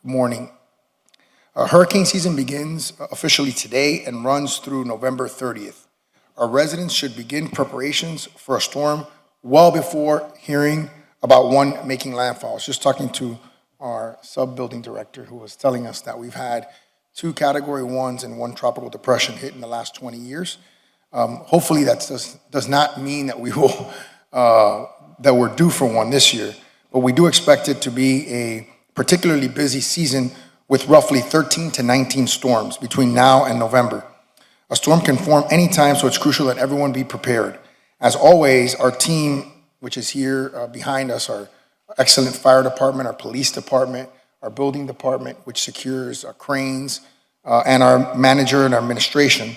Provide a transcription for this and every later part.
morning. Hurricane season begins officially today and runs through November 30th. Our residents should begin preparations for a storm well before hearing about one making landfall. I was just talking to our sub-building director who was telling us that we've had 2 Category 1s and 1 tropical depression hit in the last 20 years. Hopefully that does not mean that that we're due for one this year, but we do expect it to be a particularly busy season with roughly 13 to 19 storms between now and November. A storm can form anytime, so it's crucial that everyone be prepared. As always, our team, which is here behind us, our excellent fire department, our police department, our building department, which secures our cranes, and our manager and our administration,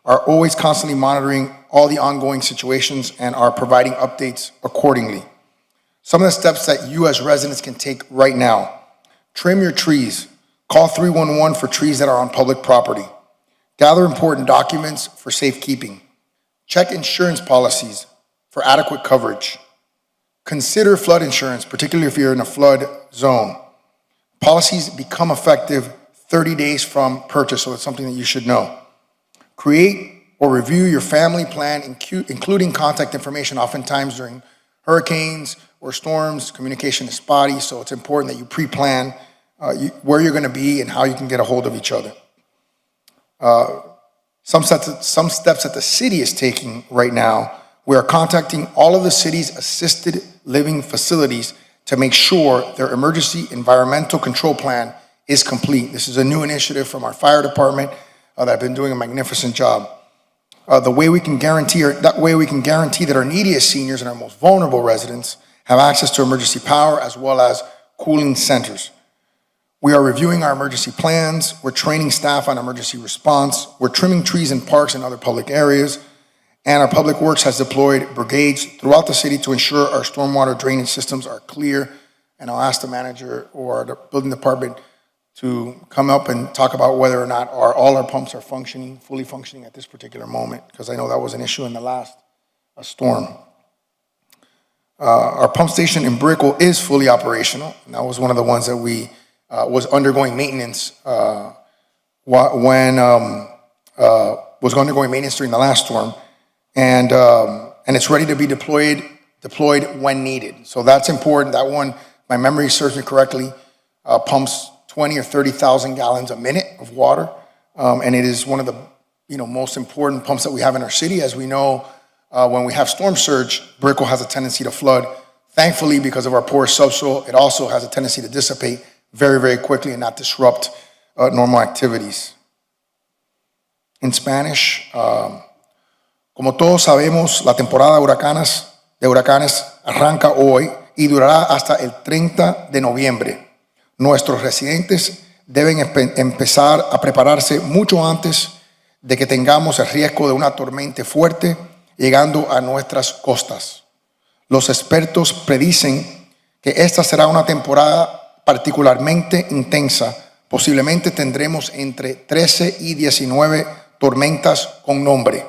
are always constantly monitoring all the ongoing situations and are providing updates accordingly. Some of the steps that you as residents can take right now: trim your trees. Call 311 for trees that are on public property. Gather important documents for safekeeping. Check insurance policies for adequate coverage. Consider flood insurance, particularly if you're in a flood zone. Policies become effective 30 days from purchase, so it's something that you should know. Create or review your family plan, including contact information. Oftentimes during hurricanes or storms, communication is spotty, so it's important that you pre-plan where you're going to be and how you can get a hold of each other. Some steps that the city is taking right now: we are contacting all of the city's assisted living facilities to make sure their emergency environmental control plan is complete. This is a new initiative from our fire department that have been doing a magnificent job. That way we can guarantee that our neediest seniors and our most vulnerable residents have access to emergency power as well as cooling centers. We are reviewing our emergency plans. We're training staff on emergency response. We're trimming trees in parks and other public areas. And our public works has deployed brigades throughout the city to ensure our stormwater drainage systems are clear. And I'll ask the manager or the building department to come up and talk about whether or not all our pumps are fully functioning at this particular moment, because I know that was an issue in the last storm. Our pump station in Brickell is fully operational, and that was one of the ones that we was undergoing maintenance was undergoing maintenance during the last storm, and it's ready to be deployed when needed. So that's important. That one, my memory serves me correctly, pumps 20 or 30,000 gallons a minute of water, and it is one of the most important pumps that we have in our city. As we know, when we have storm surge, Brickell has a tendency to flood. Thankfully, because of our poor subsoil, it also has a tendency to dissipate very, very quickly and not disrupt normal activities. In Spanish, como todos sabemos, la temporada de huracanes arranca hoy y durará hasta el 30 de noviembre. Nuestros residentes deben empezar a prepararse mucho antes de que tengamos el riesgo de una tormenta fuerte llegando a nuestras costas. Los expertos predicen que esta será una temporada particularmente intensa. Posiblemente tendremos entre 13 y 19 tormentas con nombre.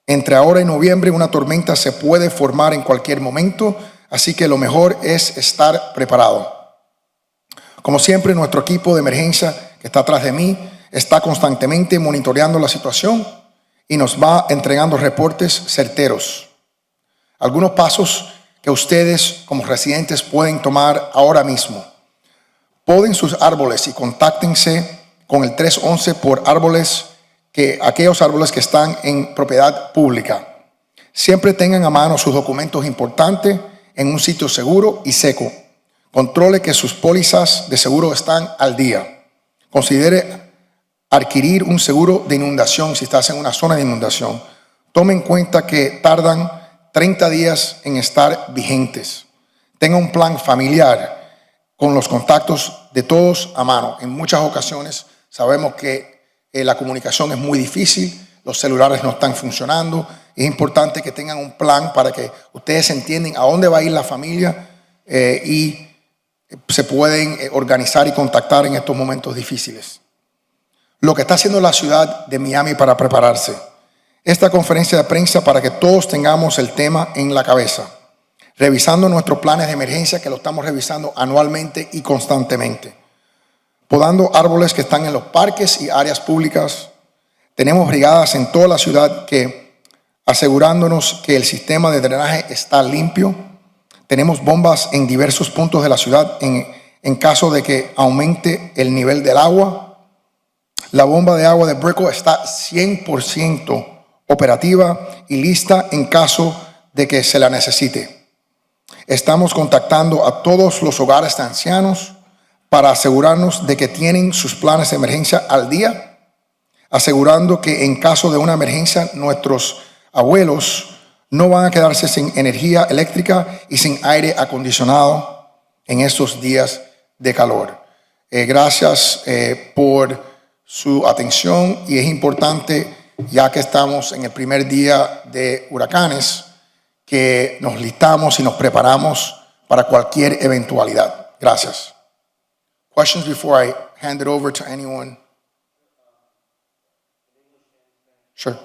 Entre ahora y noviembre, una tormenta se puede formar en cualquier momento, así que lo mejor es estar preparado. Como siempre, nuestro equipo de emergencia que está atrás de mí está constantemente monitoreando la situación y nos va entregando reportes certeros. Algunos pasos que ustedes como residentes pueden tomar ahora mismo: poden sus árboles y contáctense con el 311 por aquellos árboles que están en propiedad pública. Siempre tengan a mano sus documentos importantes en un sitio seguro y seco. Controle que sus pólizas de seguro están al día. Considere adquirir un seguro de inundación si estás en una zona de inundación. Tome en cuenta que tardan 30 días en estar vigentes. Tenga un plan familiar con los contactos de todos a mano. En muchas ocasiones sabemos que la comunicación es muy difícil, los celulares no están funcionando. Es importante que tengan un plan para que ustedes entiendan a dónde va a ir la familia y se pueden organizar y contactar en estos momentos difíciles. Lo que está haciendo la ciudad de Miami para prepararse. Esta conferencia de prensa para que todos tengamos el tema en la cabeza. Revisando nuestros planes de emergencia, que lo estamos revisando anualmente y constantemente. podando árboles que están en los parques y áreas públicas. Tenemos brigadas en toda la ciudad que asegurándonos que el sistema de drenaje está limpio. Tenemos bombas en diversos puntos de la ciudad en caso de que aumente el nivel del agua. La bomba de agua de Brickell está 100% operativa y lista en caso de que se la necesite. Estamos contactando a todos los hogares de ancianos para asegurarnos de que tienen sus planes de emergencia al día, asegurando que en caso de una emergencia nuestros abuelos no van a quedarse sin energía eléctrica y sin aire acondicionado en estos días de calor. Gracias por su atención, y es importante, ya que estamos en el primer día de huracanes, que nos listamos y nos preparamos para cualquier eventualidad. Gracias. Questions before I hand it over to anyone? Sure.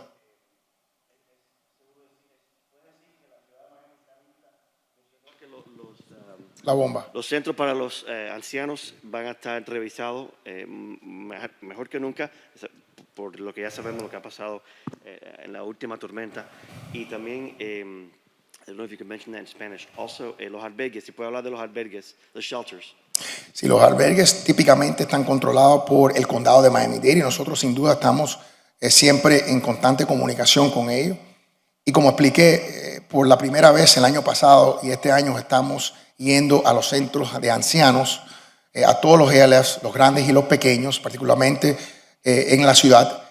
La bomba. Los centros para los ancianos van a estar revisados mejor que nunca, por lo que ya sabemos lo que ha pasado en la última tormenta. Y también, I don't know if you can mention that in Spanish, also los albergues, si puede hablar de los albergues, los shelters. Sí, los albergues típicamente están controlados por el condado de Miami-Dade y nosotros sin duda estamos siempre en constante comunicación con ellos. Y como expliqué, por la primera vez el año pasado y este año estamos yendo a los centros de ancianos, a todos los ELFs, los grandes y los pequeños, particularmente en la ciudad,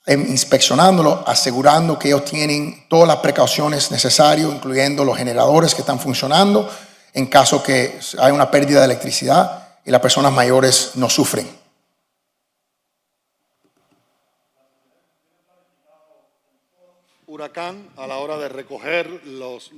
inspeccionándolos, asegurando que ellos tienen todas las precauciones necesarias, incluyendo los generadores que están funcionando, en caso que haya una pérdida de electricidad y las personas mayores no sufren. Huracán a la hora de recoger los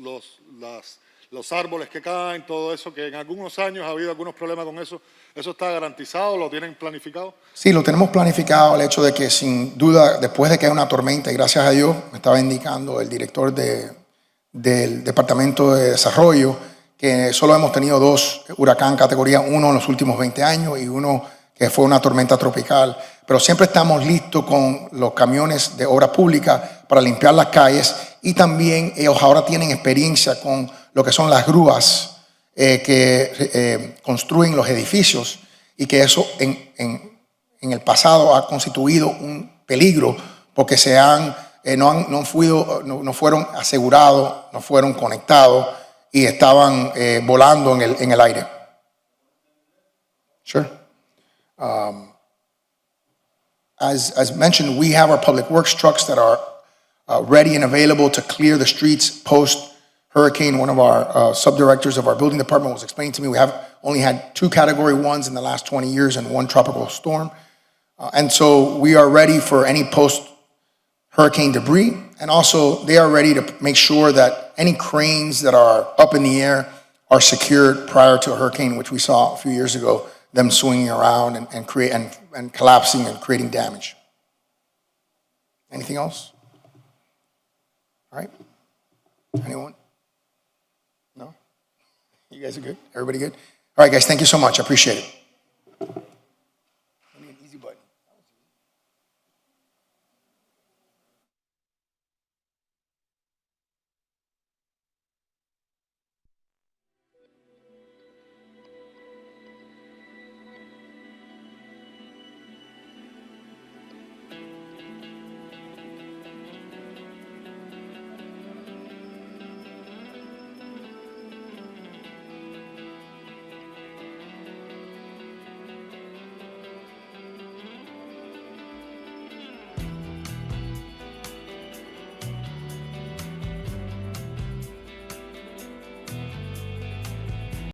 árboles que caen, todo eso, que en algunos años ha habido algunos problemas con eso. ¿Eso está garantizado? ¿Lo tienen planificado? Sí, lo tenemos planificado. El hecho de que sin duda, después de que hay una tormenta, y gracias a Dios, me estaba indicando el director del Departamento de Desarrollo, que solo hemos tenido 2 huracán categoría 1 en los últimos 20 años y uno que fue una tormenta tropical. Pero siempre estamos listos con los camiones de obra pública para limpiar las calles, y también ellos ahora tienen experiencia con lo que son las grúas que construyen los edificios, y que eso en el pasado ha constituido un peligro porque no fueron asegurados, no fueron conectados y estaban volando en el aire. Sure. As mentioned, we have our public works trucks that are ready and available to clear the streets post-hurricane. One of our subdirectors of our building department was explaining to me we have only had 2 Category 1s in the last 20 years and 1 tropical storm. And so we are ready for any post-hurricane debris. And also they are ready to make sure that any cranes that are up in the air are secured prior to a hurricane, which we saw a few years ago, them swinging around and collapsing and creating damage. Anything else? All right. Anyone? No? You guys are good? Everybody good? All right, guys, thank you so much. I appreciate it.